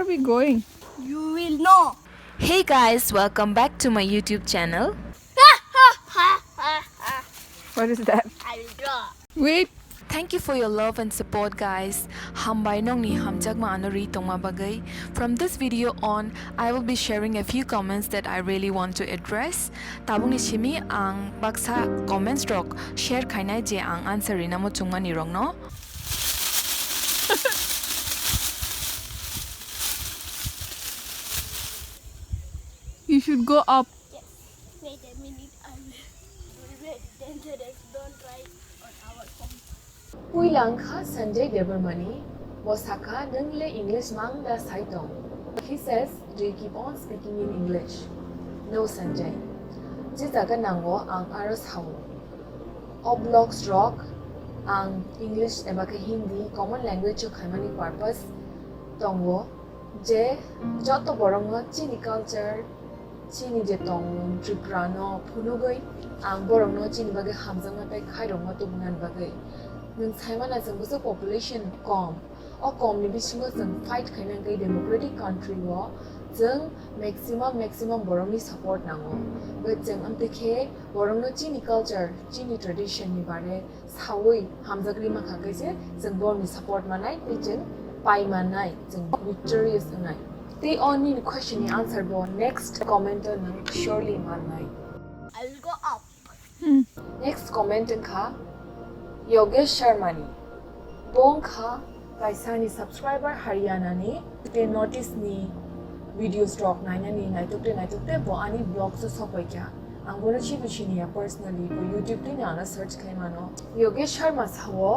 Where are we going? You will know. Hey guys, welcome back to my YouTube channel. What is that? I will draw. Wait. Thank you for your love and support guys. Hambai nong ni hamjagma anori tongma bagai. From this video on, I will be sharing a few comments that I really want to address. Tabung ni chimi ang baksa comments rock share kainai je ang answer ina mo chungma ni rong no. You should go up. Yes. Wait a minute. I will be dangerous. Don't try on our phone. Puilangkha Sanjay Debbarma Mosaka Nangle English Mang da Saitong. He says, do you keep on speaking in English? No Sanjay. Jitaga nango ang aros hawo. Oblocks rock ang English ebaka Hindi common language of Khaimani purpose tongwo je joto borongo chini culture chini je tong Tripura no phunugoi ang borongo chini bagai hamjama pe khairongo to bungan bagai nung Taiwan as a population com or com ni bisingo jeng fight khaina gai democratic country wo jeng maximum borongni support nango but jeng amte khe borongno chini culture chini tradition ni bare sawoi hamjagri ma khagai je jeng borongni support manai pe jeng pai manai jeng victorious nai they only question the answer bo next commenter nang surely manai I will go up. next commenter kha Yogesh Sharmani Bong kha Paisani subscriber Haryana ni te notice ni video stock naina ni naitukte bo ani blog so sopoi kya angona chibuchini ya personally bo YouTube ni ana search kai mano Yogesh Sharma sawo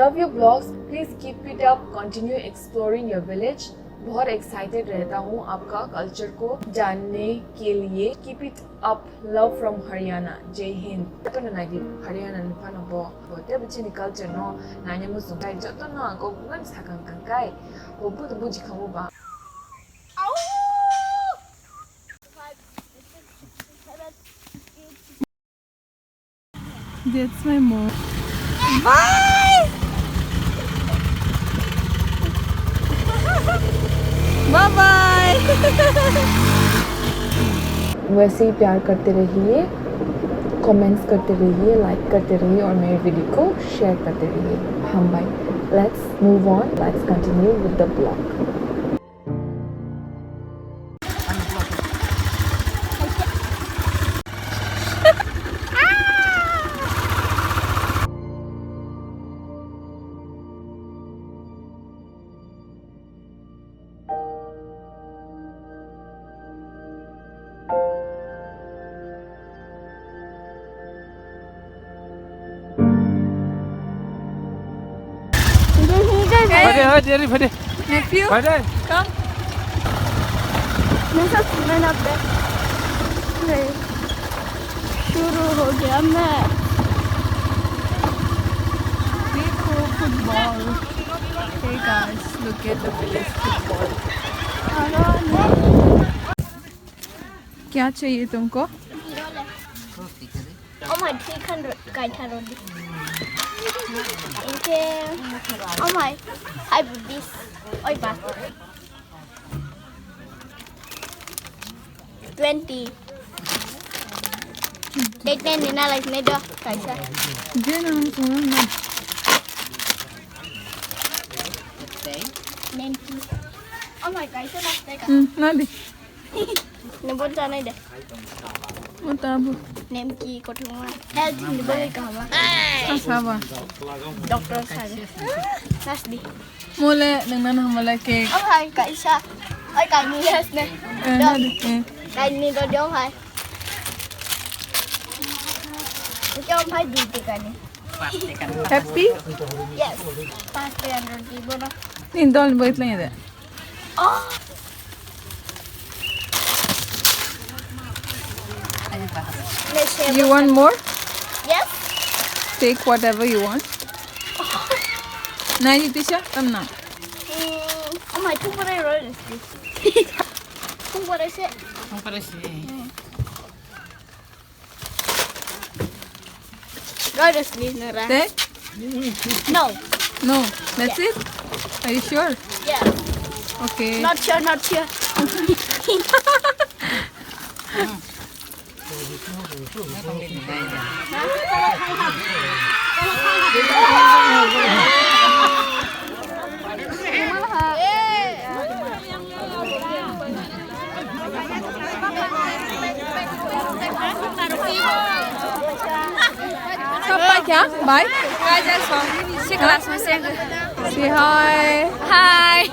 love your blogs please keep it up continue exploring your village बहुत excited रहता हूँ आपका culture को जानने के लिए keep it up love from Haryana जय हिंद तो नाइडी हरियाणा ने पानो बोते बच्चे कल्चर नो नाइने मुसुम काय जतो न को गुगन साकं कंकाय वो बुद बुझि खमो बा That's my mom. Bye! Bye-bye! वैसे ही प्यार करते रहिए कमेंट्स करते रहिए लाइक करते रहिए और मेरे वीडियो को शेयर करते रहिए हम भाई let's move on let's continue with the blog Hey, nephew, come. मेरा सुनना पे शुरू हो गया मैं People football. Hey guys, look at the village football. क्या चाहिए तुमको? Oh my 300 kaitha rodi. Okay. Oh my I put this. Oi ba. 20. Đây này na like này đó. Kaisa. जे नाम सुनो ना. 90. Oh my kaisa na đây ka. ना दे. Nebon sa này đây. Matabu. Nem ki ko thuma. Health ni ba ka ba. Asaba. Doctor sa. Nas di. Mule dengan hamala cake. Oh my kaisa. Oi kai ni yes ne. ना दे. Kai ni do dong hai. Cho ông phải đi cái này. Happy? Yes. 500 ribu na. Ni dal bait lang ide. Oh. You want more? Yes. Take whatever you want. Nahi Tisha, come now. Oh my, tu pare roll is. Tu pare se. Go to sleep, Nora. Take? No. No. That's it? Are you sure? Yeah. Okay. Not sure, not sure. क्या? Bye. Say hi. Hi.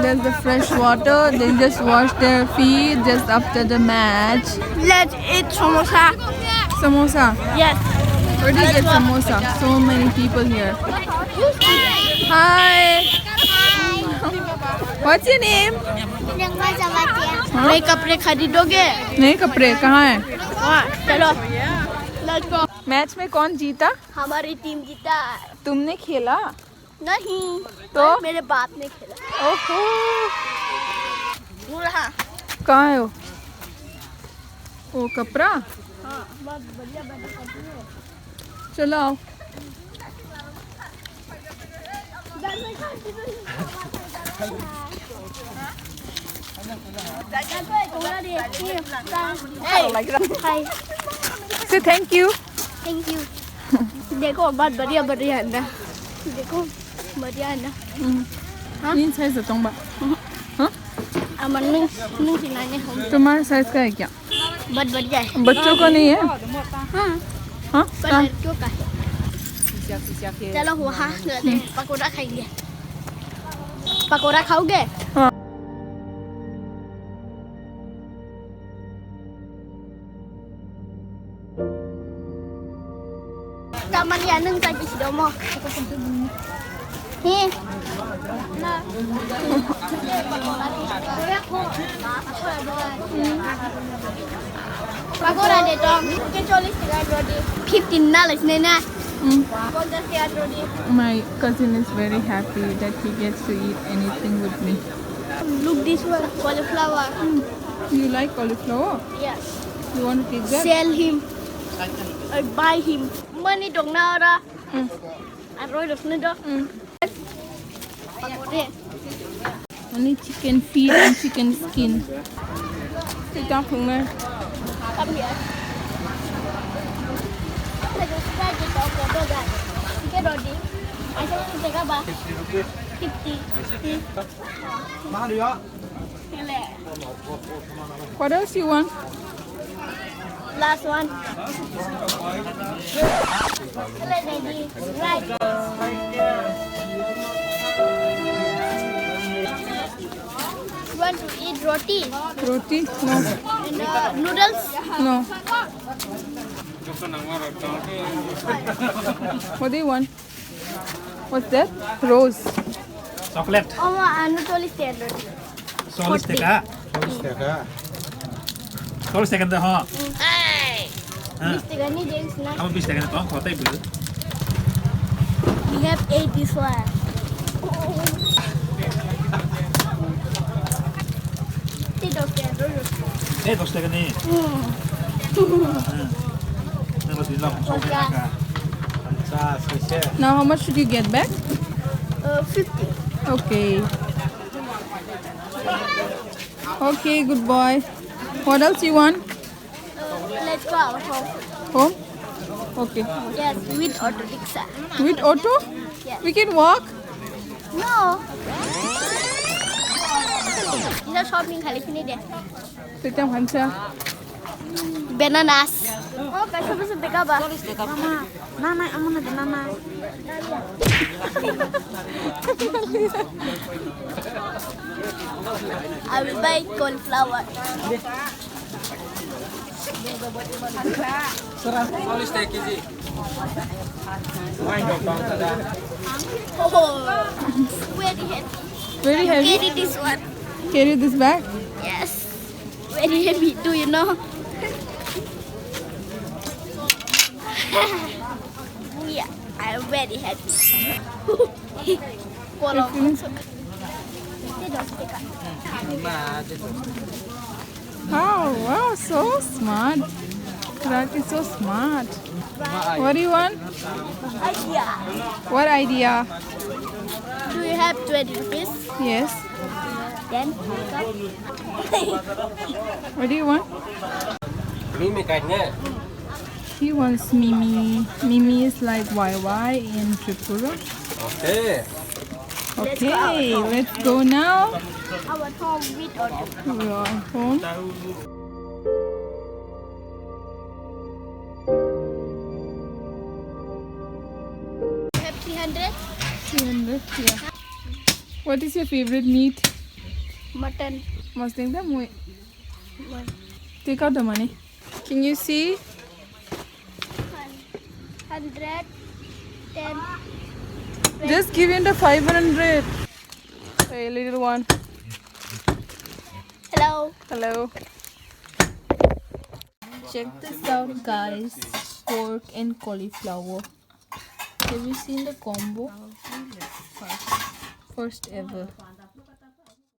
There's the fresh water. They just wash their feet just after the match. Let's eat samosa. Samosa. Yes. Where do you get samosa? So many people here. Hi. What's your name? Jamatia. नए कपड़े खरीदोगे? नए कपड़े कहाँ हैं? हाँ, चलो. Let's go. Match में कौन जीता? हमारी टीम जीता. तुमने खेला? नहीं. तो? मेरे बाप ने खेला. ओहो. वो रहा. कहाँ है वो कपड़ा? हाँ, बहुत बढ़िया कपड़े हैं. चलो आओ. Hi. Say thank you. Thank you. देखो बहुत बढ़िया बढ़िया है ना. देखो बढ़िया है ना. हाँ? 你猜是中吧? अमन में सिलाने हम. तुम्हारा साइज का है क्या? बहुत बढ़िया है. बच्चों का नहीं है? हाँ. हाँ? पर लड़कियों का है. चलो वहाँ चलते हैं. पकोड़ा खाएंगे. पकोड़ा खाओगे? हाँ. Kaman ya nung tadi si Domo. Hi. Nah. Pagora deh dong. Mungkin colis tiga rodi. 15 dollars nena. Kontas tiga rodi. My cousin is very happy that he gets to eat anything with me. Look this one, cauliflower. You like cauliflower? Yes. You want to take that? Sell him. Or buy him. Money dong na ora. Aroy dos na do. Pagode. Only chicken feet and chicken skin. Take that from there. Come here. Saya suka di toko kan. Tiga rodi. Ayo kita apa? 50. Mahal ya? Hele. What else you want? Last one. Hele ready. Right. Want to eat roti? Roti? No. And noodles? No. What do you want? What's that? Rose. Coklat. Oh, anu tulis ya roti. Solis teka. Solis teka dah ha. Tiga ni dia snack. Kamu bisa teka tu, kau tak boleh. We have 8 this one. Tidak dulu. Dos teka ni. Nampak di dalam solis teka. Now how much should you get back? 50. Okay. Okay, good boy. What else you want? Let's go out home. Home? Okay. Yes, with auto rickshaw. With auto? Yes. We can walk? No. Kita shopping kali sini deh. Kita hansa. Bananas. Oh, kasih besar teka apa? Mama, amun ada mama. I will buy cauliflower. Oh, very heavy. Very heavy. Carry this one. Carry this bag. Yes. Very heavy. Do you know? Yeah, I'm very happy. Oh, wow, so smart. KWRAK is so smart. What do you want? Idea. What idea? Do you have 20 rupees? Yes. Then What do you want? Mimi kayaknya. He wants Mimi. Mimi is like YY in Tripura. Oke. Okay, let's go now. our home with or We are home. have 300 300, yeah. What is your favorite meat? mutton. Must think that way. Take out the money. Can you see? 100 10 Just give him the 500. Hey, little one. Hello. Hello. Check this out, guys. Pork and cauliflower. Have you seen the combo? First ever.